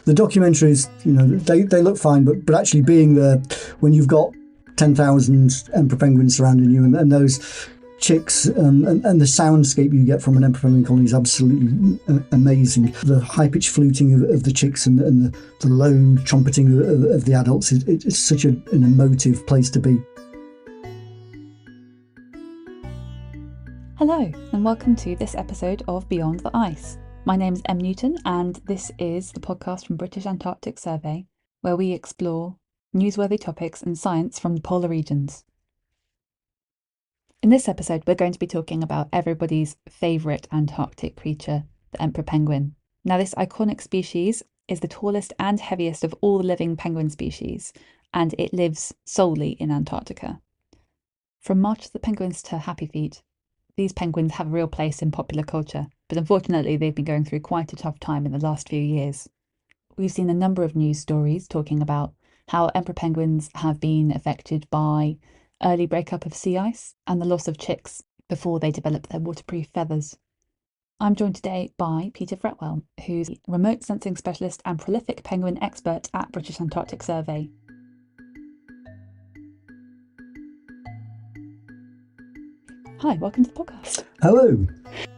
The documentaries, they look fine, but actually being there when you've got 10,000 emperor penguins surrounding you and those chicks and the soundscape you get from an emperor penguin colony is absolutely amazing. The high-pitched fluting of the chicks and the low trumpeting of the adults, it's such an emotive place to be. Hello, and welcome to this episode of Beyond the Ice. My name is Em Newton, and this is the podcast from British Antarctic Survey, where we explore newsworthy topics and science from the polar regions. In this episode, we're going to be talking about everybody's favourite Antarctic creature, the emperor penguin. Now, this iconic species is the tallest and heaviest of all the living penguin species, and it lives solely in Antarctica. From March of the Penguins to Happy Feet, these penguins have a real place in popular culture, but unfortunately they've been going through quite a tough time in the last few years. We've seen a number of news stories talking about how emperor penguins have been affected by early breakup of sea ice and the loss of chicks before they develop their waterproof feathers. I'm joined today by Peter Fretwell, who's a remote sensing specialist and prolific penguin expert at British Antarctic Survey. Hi, welcome to the podcast. Hello.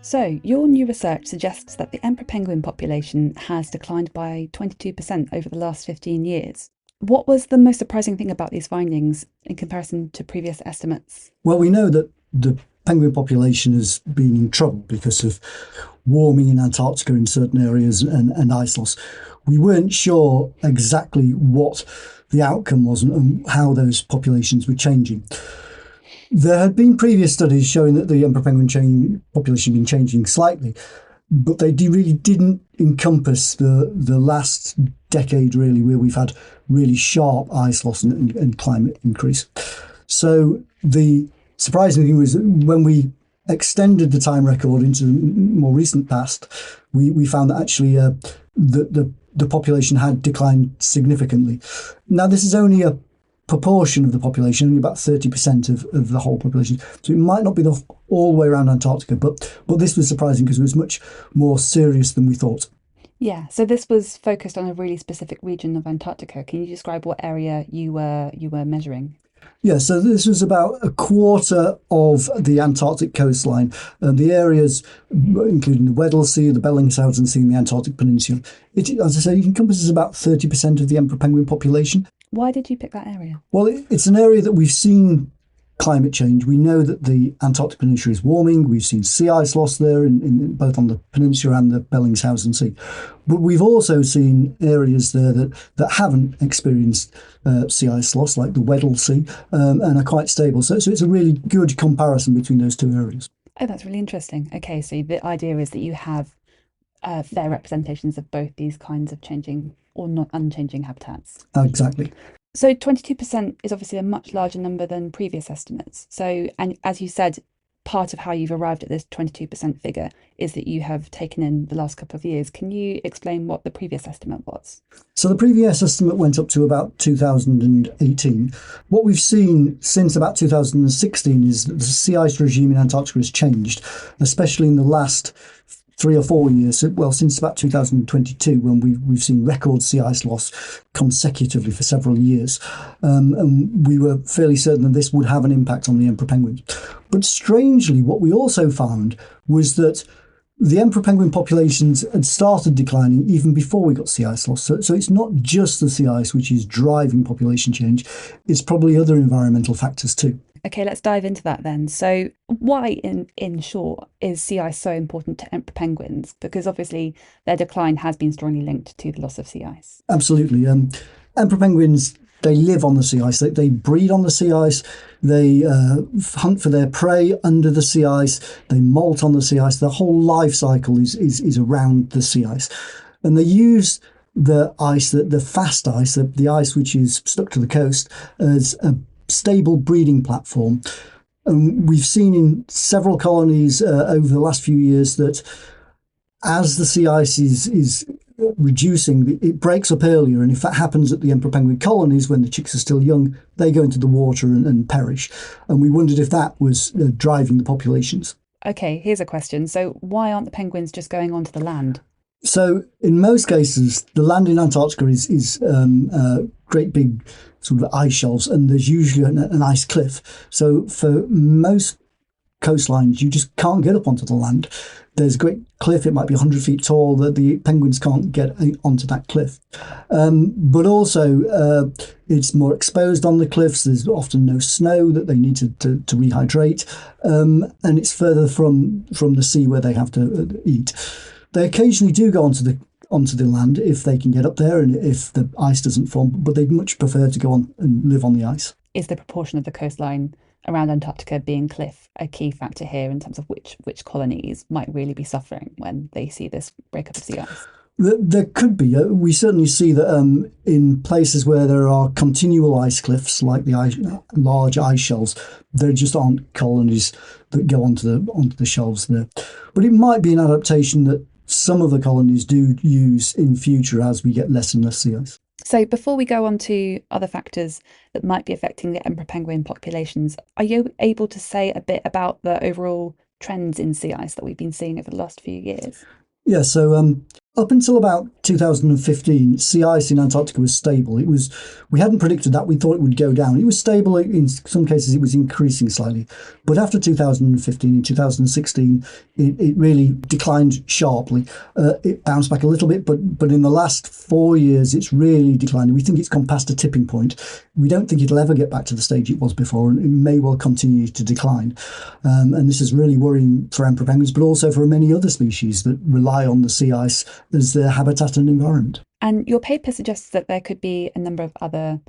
So, your new research suggests that the emperor penguin population has declined by 22% over the last 15 years. What was the most surprising thing about these findings in comparison to previous estimates? Well, we know that the penguin population has been in trouble because of warming in Antarctica in certain areas and ice loss. We weren't sure exactly what the outcome was and how those populations were changing. There had been previous studies showing that the emperor penguin population had been changing slightly, but they really didn't encompass the last decade, really, where we've had really sharp ice loss and climate increase. So the surprising thing was that when we extended the time record into the more recent past, we found that actually the population had declined significantly. Now, this is only a proportion of the population, only about 30% of the whole population. So it might not be all the way around Antarctica, but this was surprising because it was much more serious than we thought. Yeah, so this was focused on a really specific region of Antarctica. Can you describe what area you were measuring? Yeah, so this was about a quarter of the Antarctic coastline, and the areas including the Weddell Sea, the Bellingshausen Sea, and the Antarctic Peninsula. It, as I say, it encompasses about 30% of the emperor penguin population. Why did you pick that area? Well, it's an area that we've seen climate change. We know that the Antarctic Peninsula is warming. We've seen sea ice loss there, in both on the peninsula and the Bellingshausen Sea. But we've also seen areas there that haven't experienced sea ice loss, like the Weddell Sea, and are quite stable. So it's a really good comparison between those two areas. Oh, that's really interesting. Okay, so the idea is that you have fair representations of both these kinds of changing or not unchanging habitats. Exactly. So 22% is obviously a much larger number than previous estimates. So, and as you said, part of how you've arrived at this 22% figure is that you have taken in the last couple of years. Can you explain what the previous estimate was? So the previous estimate went up to about 2018. What we've seen since about 2016 is that the sea ice regime in Antarctica has changed, especially in the last 3 or 4 years, well, since about 2022, when we've seen record sea ice loss consecutively for several years. And we were fairly certain that this would have an impact on the emperor penguins. But strangely, what we also found was that the emperor penguin populations had started declining even before we got sea ice loss. So it's not just the sea ice which is driving population change, it's probably other environmental factors too. Okay, let's dive into that then. So why, in short, is sea ice so important to emperor penguins? Because obviously their decline has been strongly linked to the loss of sea ice. Absolutely. Emperor penguins, they live on the sea ice. They breed on the sea ice. They hunt for their prey under the sea ice. They molt on the sea ice. Their whole life cycle is around the sea ice. And they use the ice, the fast ice, the ice which is stuck to the coast, as a stable breeding platform. And we've seen in several colonies over the last few years that as the sea ice is reducing, it breaks up earlier. And if that happens at the emperor penguin colonies when the chicks are still young, they go into the water and perish. And we wondered if that was driving the populations. Okay, here's a question. So why aren't the penguins just going onto the land? So in most cases, the land in Antarctica is great big sort of ice shelves, and there's usually an ice cliff. So for most coastlines, you just can't get up onto the land. There's a great cliff, it might be 100 feet tall, that the penguins can't get onto that cliff. But also, it's more exposed on the cliffs. There's often no snow that they need to rehydrate. And it's further from the sea where they have to eat. They occasionally do go onto the land if they can get up there and if the ice doesn't form, but they'd much prefer to go on and live on the ice. Is the proportion of the coastline around Antarctica being cliff a key factor here in terms of which colonies might really be suffering when they see this breakup of sea ice? There could be. We certainly see that in places where there are continual ice cliffs, like the large ice shelves, there just aren't colonies that go onto the shelves there. But it might be an adaptation that some of the colonies do use in future as we get less and less sea ice. So before we go on to other factors that might be affecting the emperor penguin populations, are you able to say a bit about the overall trends in sea ice that we've been seeing over the last few years? Yeah, so up until about 2015, sea ice in Antarctica was stable. We hadn't predicted that. We thought it would go down. It was stable. In some cases, it was increasing slightly. But after 2015, in 2016, it really declined sharply. It bounced back a little bit, but in the last 4 years, it's really declined. We think it's gone past a tipping point. We don't think it'll ever get back to the stage it was before, and it may well continue to decline. And this is really worrying for emperor penguins, but also for many other species that rely on the sea ice as their habitat and environment. And your paper suggests that there could be a number of other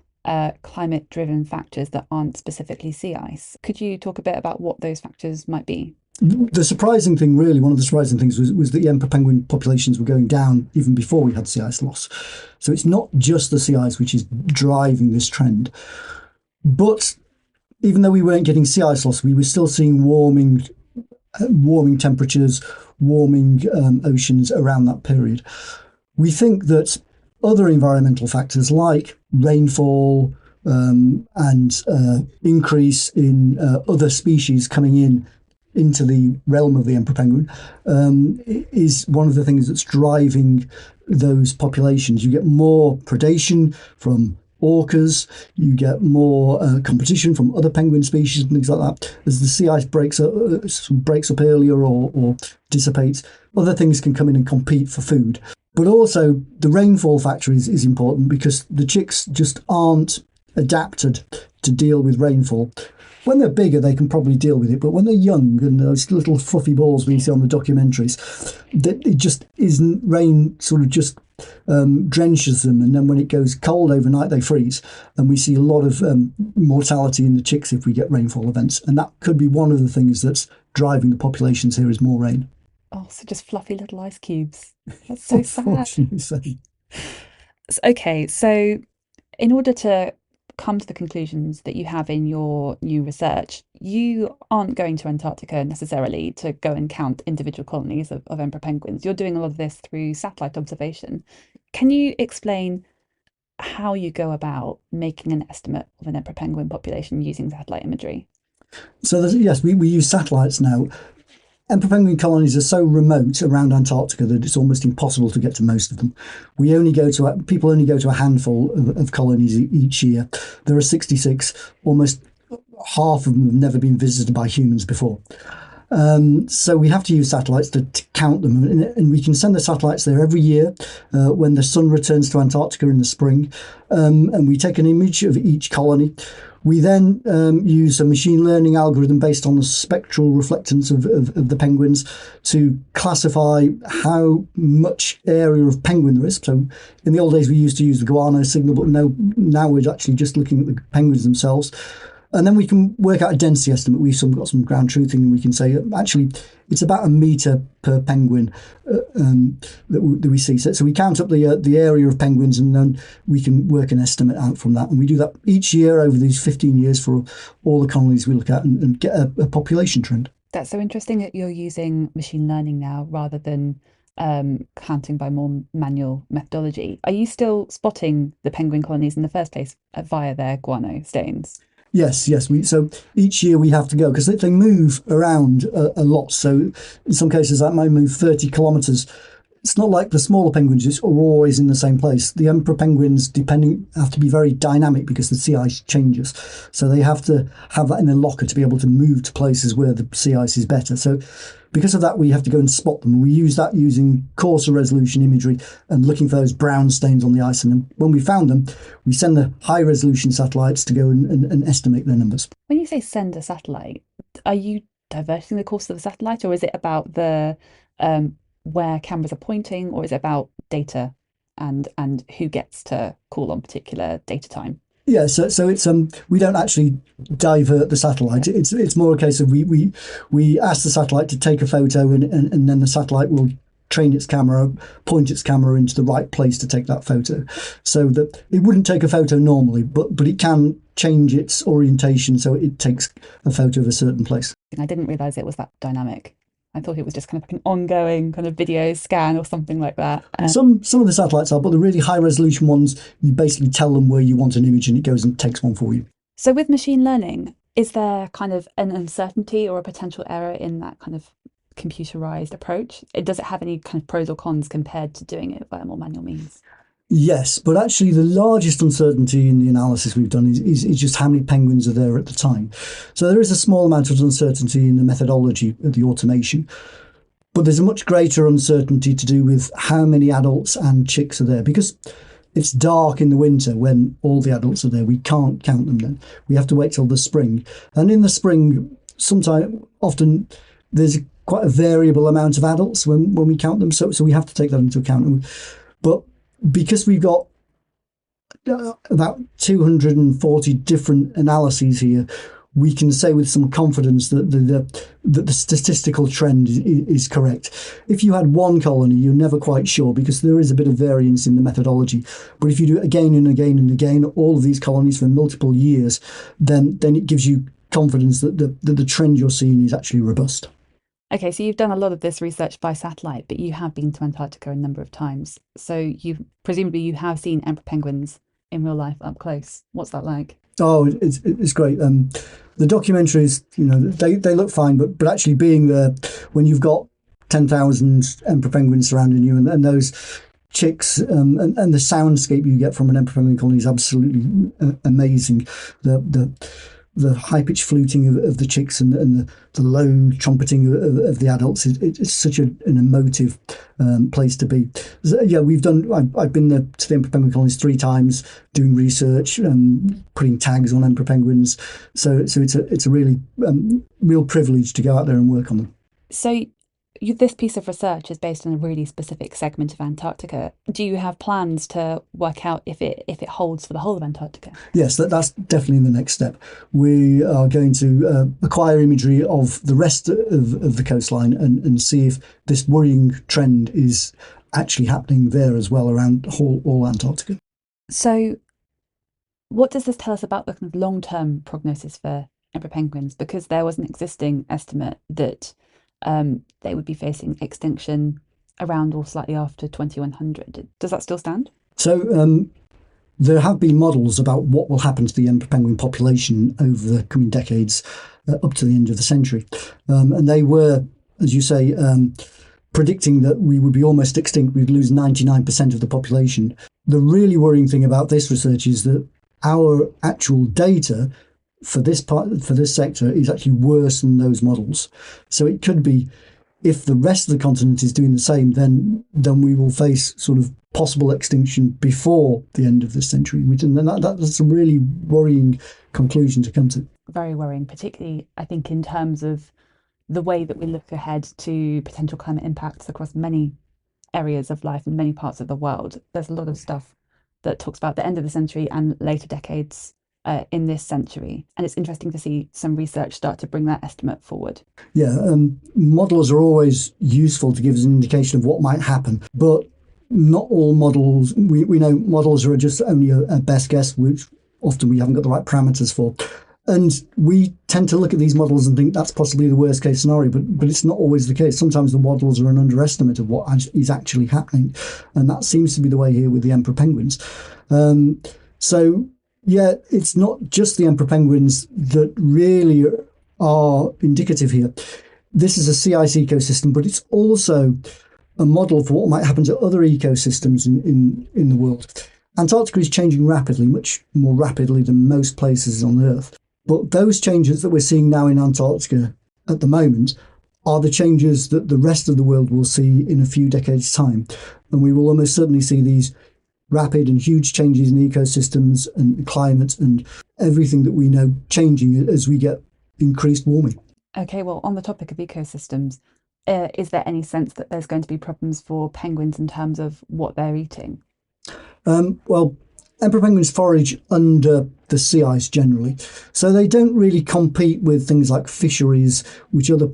climate-driven factors that aren't specifically sea ice. Could you talk a bit about what those factors might be? The surprising thing, really, one of the surprising things was that the emperor penguin populations were going down even before we had sea ice loss. So it's not just the sea ice which is driving this trend. But even though we weren't getting sea ice loss, we were still seeing warming temperatures, warming oceans around that period. We think that other environmental factors like rainfall and increase in other species coming into the realm of the emperor penguin is one of the things that's driving those populations. You get more predation from orcas, you get more competition from other penguin species and things like that. As the sea ice breaks up earlier or dissipates, other things can come in and compete for food. But also the rainfall factor is important because the chicks just aren't adapted to deal with rainfall. When they're bigger, they can probably deal with it, but when they're young and those little fluffy balls we see on the documentaries, it just isn't. Rain sort of just drenches them, and then when it goes cold overnight, they freeze, and we see a lot of mortality in the chicks if we get rainfall events, and that could be one of the things that's driving the populations here is more rain. Oh, so just fluffy little ice cubes. That's so sad. Unfortunately, so. Okay, so in order to come to the conclusions that you have in your new research, you aren't going to Antarctica necessarily to go and count individual colonies of emperor penguins. You're doing a lot of this through satellite observation. Can you explain how you go about making an estimate of an emperor penguin population using satellite imagery? So yes, we use satellites now. Emperor penguin colonies are so remote around Antarctica that it's almost impossible to get to most of them. People only go to a handful of colonies each year. There are 66. Almost half of them have never been visited by humans before. So we have to use satellites to count them, and we can send the satellites there every year when the sun returns to Antarctica in the spring, and we take an image of each colony. We then use a machine learning algorithm based on the spectral reflectance of the penguins to classify how much area of penguin there is. So in the old days, we used to use the guano signal, but now we're actually just looking at the penguins themselves. And then we can work out a density estimate. We've got some ground truthing, and we can say, actually, it's about a metre per penguin that we see. So we count up the area of penguins, and then we can work an estimate out from that. And we do that each year over these 15 years for all the colonies we look at and get a population trend. That's so interesting that you're using machine learning now rather than counting by more manual methodology. Are you still spotting the penguin colonies in the first place via their guano stains? Yes. So each year we have to go because they move around a lot. So in some cases that might move 30 kilometres it's not like the smaller penguins are always in the same place. The emperor penguins, have to be very dynamic because the sea ice changes. So they have to have that in their locker to be able to move to places where the sea ice is better. So because of that, we have to go and spot them. And we use that using coarser resolution imagery and looking for those brown stains on the ice. And then when we found them, we send the high resolution satellites to go and estimate their numbers. When you say send a satellite, are you diverting the course of the satellite, or is it about the where cameras are pointing, or is it about data and who gets to call on particular data time? Yeah, so it's we don't actually divert the satellite. It's more a case of we ask the satellite to take a photo and then the satellite will train its camera, point its camera into the right place to take that photo. So that it wouldn't take a photo normally, but it can change its orientation so it takes a photo of a certain place. I didn't realise it was that dynamic. I thought it was just kind of like an ongoing kind of video scan or something like that. Some of the satellites are, but the really high resolution ones, you basically tell them where you want an image and it goes and takes one for you. So with machine learning, is there kind of an uncertainty or a potential error in that kind of computerized approach? Does it have any kind of pros or cons compared to doing it via more manual means? Yes, but actually the largest uncertainty in the analysis we've done is just how many penguins are there at the time. So there is a small amount of uncertainty in the methodology of the automation, but there's a much greater uncertainty to do with how many adults and chicks are there. Because it's dark in the winter when all the adults are there, we can't count them then. We have to wait till the spring. And in the spring, often there's quite a variable amount of adults when we count them. So we have to take that into account. But because we've got about 240 different analyses here, we can say with some confidence that the statistical trend is correct. If you had one colony, you're never quite sure because there is a bit of variance in the methodology. But if you do it again and again and again, all of these colonies for multiple years, then it gives you confidence that the trend you're seeing is actually robust. Okay, so you've done a lot of this research by satellite, but you have been to Antarctica a number of times. So presumably you have seen emperor penguins in real life up close. What's that like? Oh, it's great. The documentaries, they look fine, but actually being there when you've got 10,000 emperor penguins surrounding you and those chicks and the soundscape you get from an emperor penguin colony is absolutely amazing. The high-pitched fluting of the chicks and the low trumpeting of the adults, it's such an emotive place to be. So, yeah, I've been to the emperor penguin colonies 3 times doing research, putting tags on emperor penguins. So it's a really real privilege to go out there and work on them. So this piece of research is based on a really specific segment of Antarctica. Do you have plans to work out if it holds for the whole of Antarctica? Yes, that's definitely the next step. We are going to acquire imagery of the rest of the coastline and see if this worrying trend is actually happening there as well around all Antarctica. So what does this tell us about the kind of long-term prognosis for emperor penguins? Because there was an existing estimate that they would be facing extinction around or slightly after 2100. Does that still stand? So there have been models about what will happen to the emperor penguin population over the coming decades up to the end of the century. And they were, as you say, predicting that we would be almost extinct. We'd lose 99% of the population. The really worrying thing about this research is that our actual data for this sector is actually worse than those models. So it could be, if the rest of the continent is doing the same, then we will face sort of possible extinction before the end of this century. That's a really worrying conclusion to come to. Very worrying, particularly I think in terms of the way that we look ahead to potential climate impacts across many areas of life in many parts of the world. There's a lot of stuff that talks about the end of the century and later decades in this century. And it's interesting to see some research start to bring that estimate forward. Yeah, models are always useful to give us an indication of what might happen, but not all models, we know models are just only a best guess, which often we haven't got the right parameters for. And we tend to look at these models and think that's possibly the worst case scenario, but it's not always the case. Sometimes the models are an underestimate of what is actually happening. And that seems to be the way here with the emperor penguins. So yeah, it's not just the emperor penguins that really are indicative here. This is a sea ice ecosystem, but it's also a model for what might happen to other ecosystems in the world. Antarctica is changing rapidly, much more rapidly than most places on Earth. But those changes that we're seeing now in Antarctica at the moment are the changes that the rest of the world will see in a few decades' time. And we will almost certainly see these rapid and huge changes in ecosystems and climate and everything that we know changing as we get increased warming. Okay, well, on the topic of ecosystems, is there any sense that there's going to be problems for penguins in terms of what they're eating? Well, emperor penguins forage under the sea ice generally, so they don't really compete with things like fisheries, which other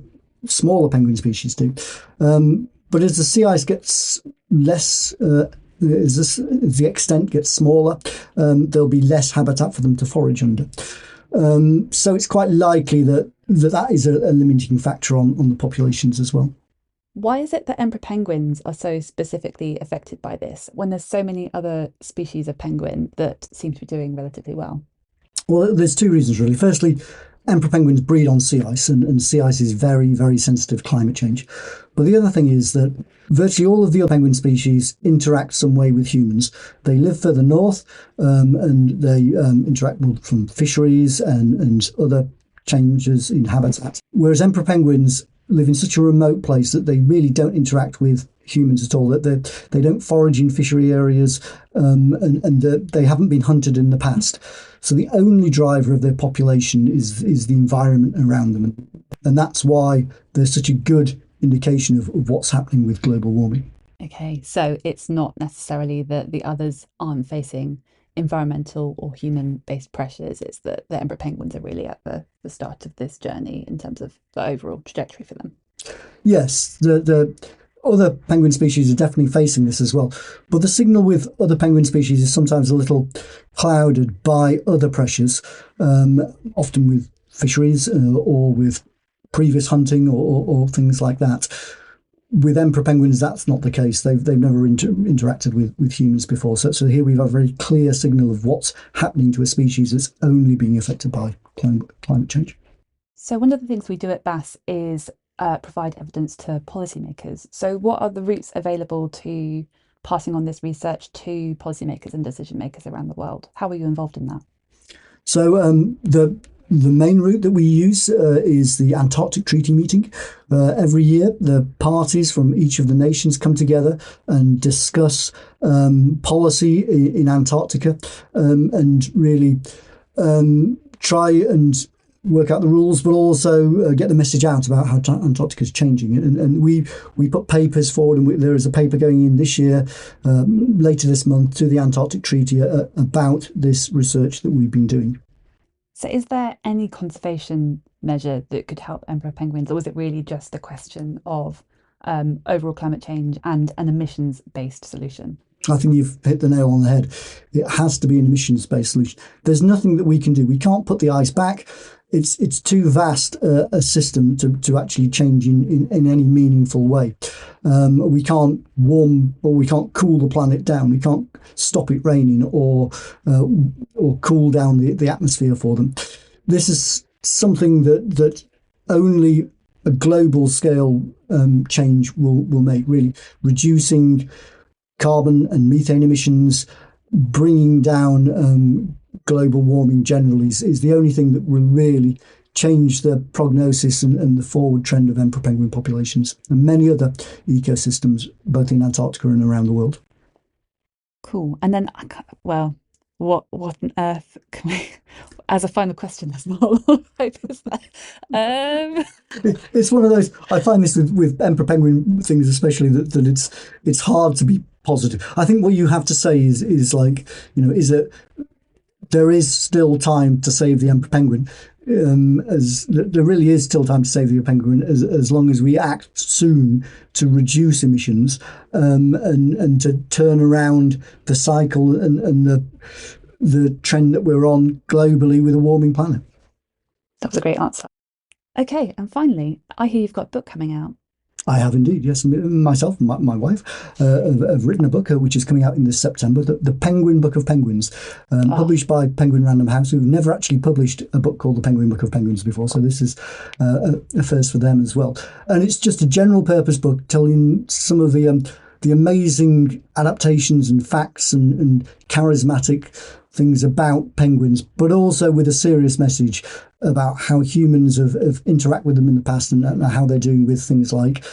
smaller penguin species do. But as the sea ice gets less, as the extent gets smaller, there'll be less habitat for them to forage under. So it's quite likely that is a limiting factor on the populations as well. Why is it that emperor penguins are so specifically affected by this when there's so many other species of penguin that seem to be doing relatively well? Well, there's two reasons really. Firstly, emperor penguins breed on sea ice, and sea ice is very, very sensitive to climate change. But the other thing is that virtually all of the other penguin species interact some way with humans. They live further north, and they interact from fisheries and other changes in habitat. Whereas emperor penguins live in such a remote place that they really don't interact with humans at all, that they don't forage in fishery areas, and they haven't been hunted in the past. So the only driver of their population is the environment around them. And that's why there's such a good indication of what's happening with global warming. Okay, so it's not necessarily that the others aren't facing environmental or human-based pressures, it's that the emperor penguins are really at the start of this journey in terms of the overall trajectory for them. Yes, the other penguin species are definitely facing this as well. But the signal with other penguin species is sometimes a little clouded by other pressures, often with fisheries or with previous hunting or things like that. With emperor penguins, that's not the case. They've never interacted with humans before. So here we have a very clear signal of what's happening to a species that's only being affected by climate change. So one of the things we do at BAS is provide evidence to policymakers. So what are the routes available to passing on this research to policymakers and decision makers around the world? How are you involved in that? So the main route that we use is the Antarctic Treaty Meeting. Every year, the parties from each of the nations come together and discuss policy in Antarctica, and really try and work out the rules, but also get the message out about how Antarctica is changing. And we put papers forward, and there is a paper going in this year, later this month, to the Antarctic Treaty about this research that we've been doing. So is there any conservation measure that could help emperor penguins, or is it really just a question of overall climate change and an emissions-based solution? I think you've hit the nail on the head. It has to be an emissions-based solution. There's nothing that we can do. We can't put the ice back. It's too vast a system to actually change in any meaningful way. We can't warm or we can't cool the planet down. We can't stop it raining or cool down the atmosphere for them. This is something that only a global scale change will make, really reducing carbon and methane emissions, bringing down global warming generally is the only thing that will really change the prognosis and the forward trend of emperor penguin populations and many other ecosystems, both in Antarctica and around the world. Cool. And then, well, what on earth can we, as a final question, there's not a lot of hope, is there? It's one of those, I find this with emperor penguin things especially, that it's hard to be positive. I think what you have to say is like, is that there is still time to save the emperor penguin. As there really is still time to save the emperor penguin, as long as we act soon to reduce emissions, and to turn around the cycle and the trend that we're on globally with a warming planet. That was a great answer. Okay, and finally, I hear you've got a book coming out. I have indeed, yes. Myself and my wife have written a book which is coming out in this September, the Penguin Book of Penguins, published by Penguin Random House, who've never actually published a book called the Penguin Book of Penguins before. So this is a first for them as well. And it's just a general purpose book telling some of the amazing adaptations and facts and charismatic things about penguins, but also with a serious message about how humans have interacted with them in the past and how they're doing with things like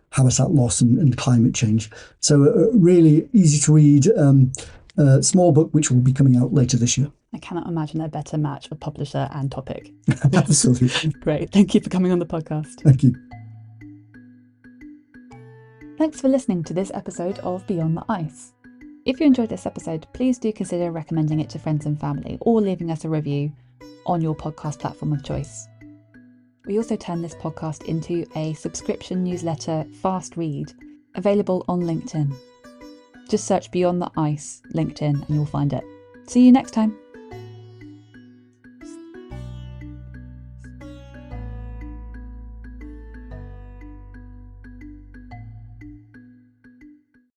habitat loss and climate change. So a really easy to read, small book, which will be coming out later this year. I cannot imagine a better match of publisher and topic. Absolutely. Great. Thank you for coming on the podcast. Thank you. Thanks for listening to this episode of Beyond the Ice. If you enjoyed this episode, please do consider recommending it to friends and family or leaving us a review on your podcast platform of choice. We also turn this podcast into a subscription newsletter fast read available on LinkedIn. Just search Beyond the Ice LinkedIn and you'll find it. See you next time.